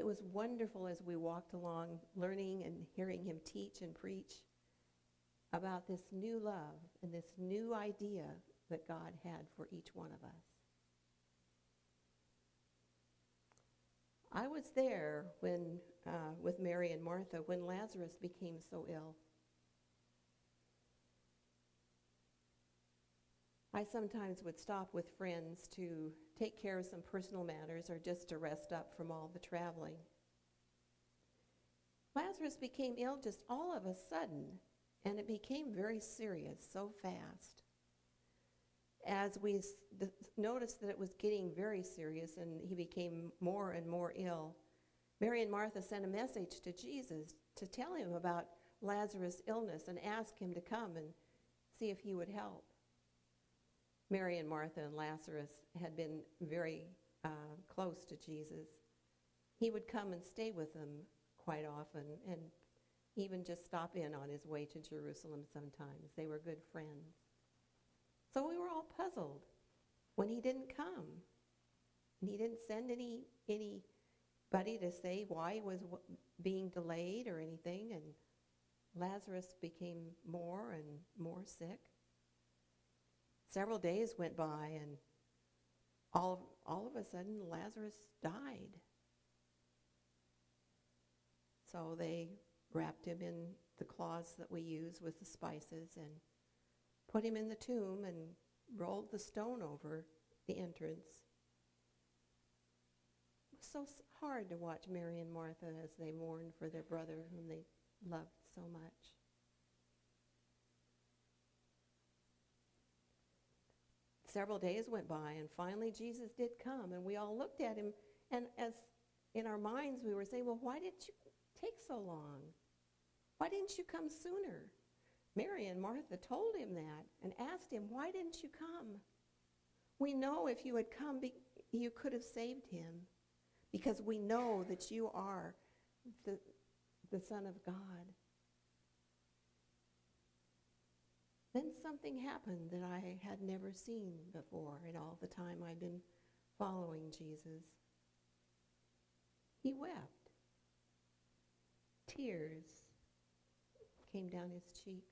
It was wonderful as we walked along, learning and hearing him teach and preach about this new love and this new idea that God had for each one of us. I was there when, with Mary and Martha when Lazarus became so ill. I sometimes would stop with friends to take care of some personal matters or just to rest up from all the traveling. Lazarus became ill just all of a sudden, and it became very serious so fast. As we noticed that it was getting very serious and he became more and more ill, Mary and Martha sent a message to Jesus to tell him about Lazarus' illness and ask him to come and see if he would help. Mary and Martha and Lazarus had been very close to Jesus. He would come and stay with them quite often and even just stop in on his way to Jerusalem sometimes. They were good friends. So we were all puzzled when he didn't come. And he didn't send anybody to say why he was being delayed or anything. And Lazarus became more and more sick. Several days went by, and all of a sudden, Lazarus died. So they wrapped him in the cloths that we use with the spices and put him in the tomb and rolled the stone over the entrance. It was so hard to watch Mary and Martha as they mourned for their brother whom they loved so much. Several days went by, and finally Jesus did come, and we all looked at him, and as in our minds we were saying, well, why did you take so long? Why didn't you come sooner? Mary and Martha told him that and asked him, why didn't you come? We know if you had come, you could have saved him, because we know that you are the Son of God. Then something happened that I had never seen before in all the time I'd been following Jesus. He wept. Tears came down his cheeks.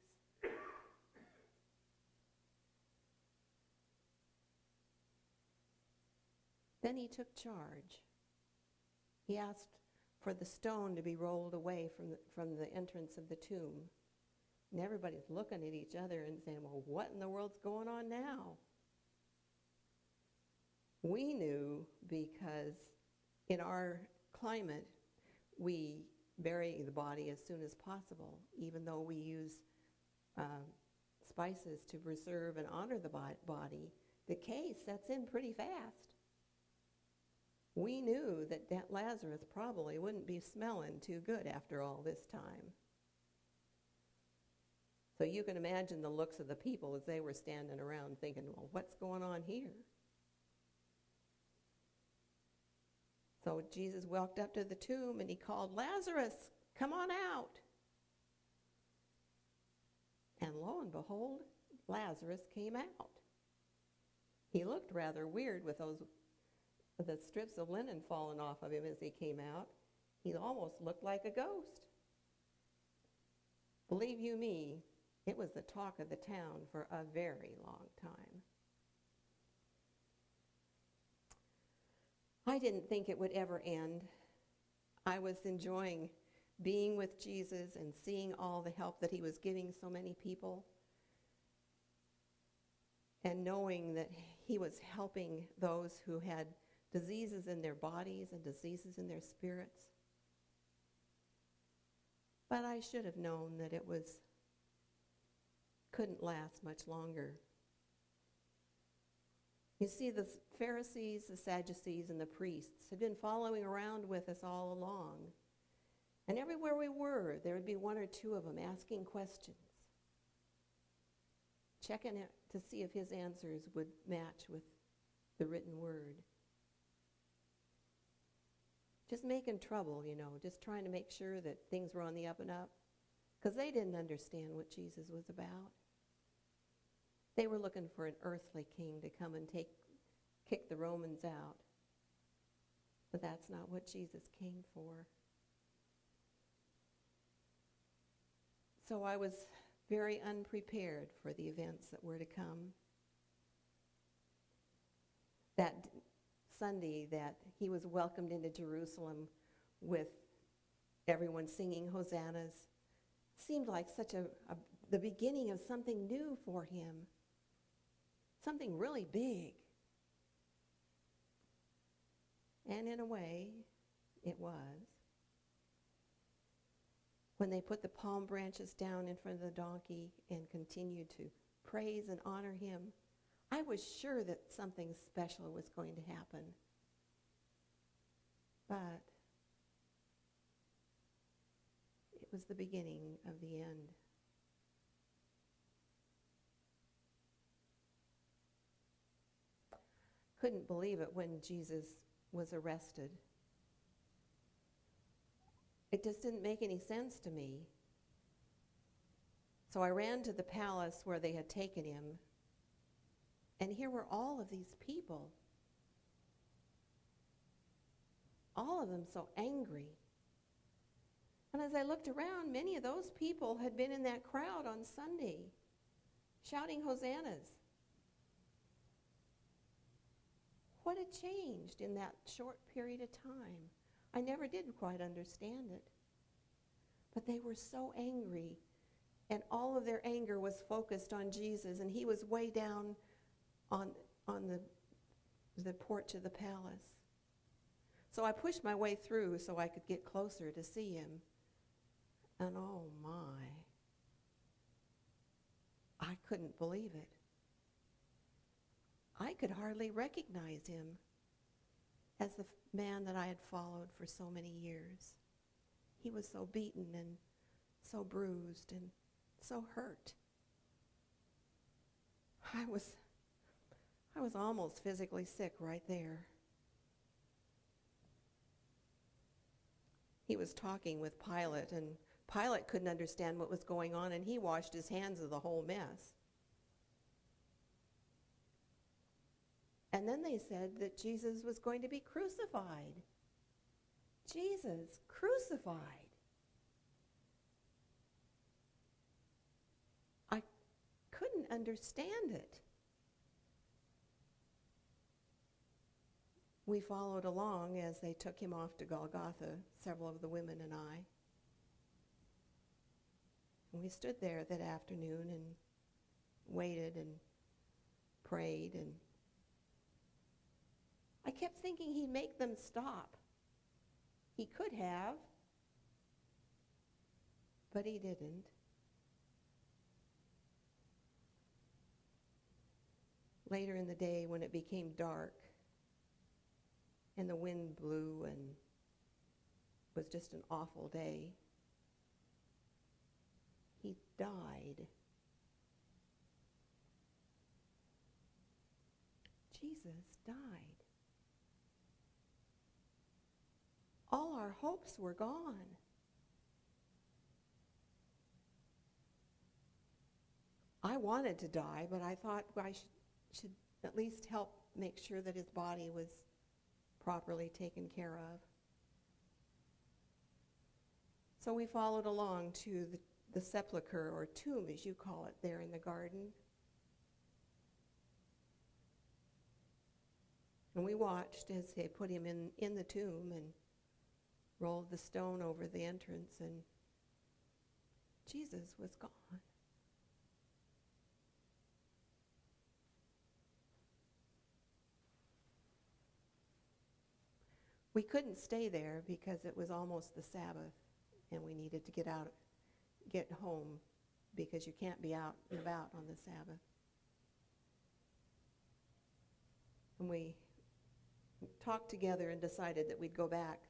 Then he took charge. He asked for the stone to be rolled away from the entrance of the tomb. And everybody's looking at each other and saying, well, what in the world's going on now? We knew because in our climate, we bury the body as soon as possible, even though we use spices to preserve and honor the body. Decay sets in pretty fast. We knew that Lazarus probably wouldn't be smelling too good after all this time. So you can imagine the looks of the people as they were standing around thinking, well, what's going on here? So Jesus walked up to the tomb and he called, Lazarus, come on out. And lo and behold, Lazarus came out. He looked rather weird with the strips of linen falling off of him as he came out. He almost looked like a ghost. Believe you me, it was the talk of the town for a very long time. I didn't think it would ever end. I was enjoying being with Jesus and seeing all the help that he was giving so many people, and knowing that he was helping those who had diseases in their bodies and diseases in their spirits. But I should have known that it couldn't last much longer. You see, the Pharisees, the Sadducees, and the priests had been following around with us all along. And everywhere we were, there would be one or two of them asking questions, checking it to see if his answers would match with the written word. Just making trouble, just trying to make sure that things were on the up and up, because they didn't understand what Jesus was about. They were looking for an earthly king to come and kick the Romans out. But that's not what Jesus came for. So I was very unprepared for the events that were to come. That Sunday that he was welcomed into Jerusalem with everyone singing hosannas seemed like the beginning of something new for him, something really big. And in a way, it was. When they put the palm branches down in front of the donkey and continued to praise and honor him, I was sure that something special was going to happen. But it was the beginning of the end. Couldn't believe it when Jesus was arrested. It just didn't make any sense to me. So I ran to the palace where they had taken him, and here were all of these people. All of them so angry. And as I looked around, many of those people had been in that crowd on Sunday, shouting hosannas. What had changed in that short period of time? I never did quite understand it. But they were so angry, and all of their anger was focused on Jesus, and he was way down on the porch of the palace. So I pushed my way through so I could get closer to see him. And oh my, I couldn't believe it. I could hardly recognize him as the man that I had followed for so many years. He was so beaten and so bruised and so hurt. I was almost physically sick right there. He was talking with Pilate, and Pilate couldn't understand what was going on, and he washed his hands of the whole mess. And then they said that Jesus was going to be crucified. Jesus crucified. I couldn't understand it. We followed along as they took him off to Golgotha, several of the women and I. And we stood there that afternoon and waited and prayed, and I kept thinking he'd make them stop. He could have, but he didn't. Later in the day, when it became dark and the wind blew and it was just an awful day, he died. Jesus died. All our hopes were gone. I wanted to die, but I thought I should at least help make sure that his body was properly taken care of. So we followed along to the sepulcher, or tomb as you call it, there in the garden. And we watched as they put him in the tomb and rolled the stone over the entrance, and Jesus was gone. We couldn't stay there because it was almost the Sabbath, and we needed to get home, because you can't be out and about on the Sabbath. And we talked together and decided that we'd go back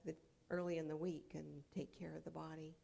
early in the week and take care of the body.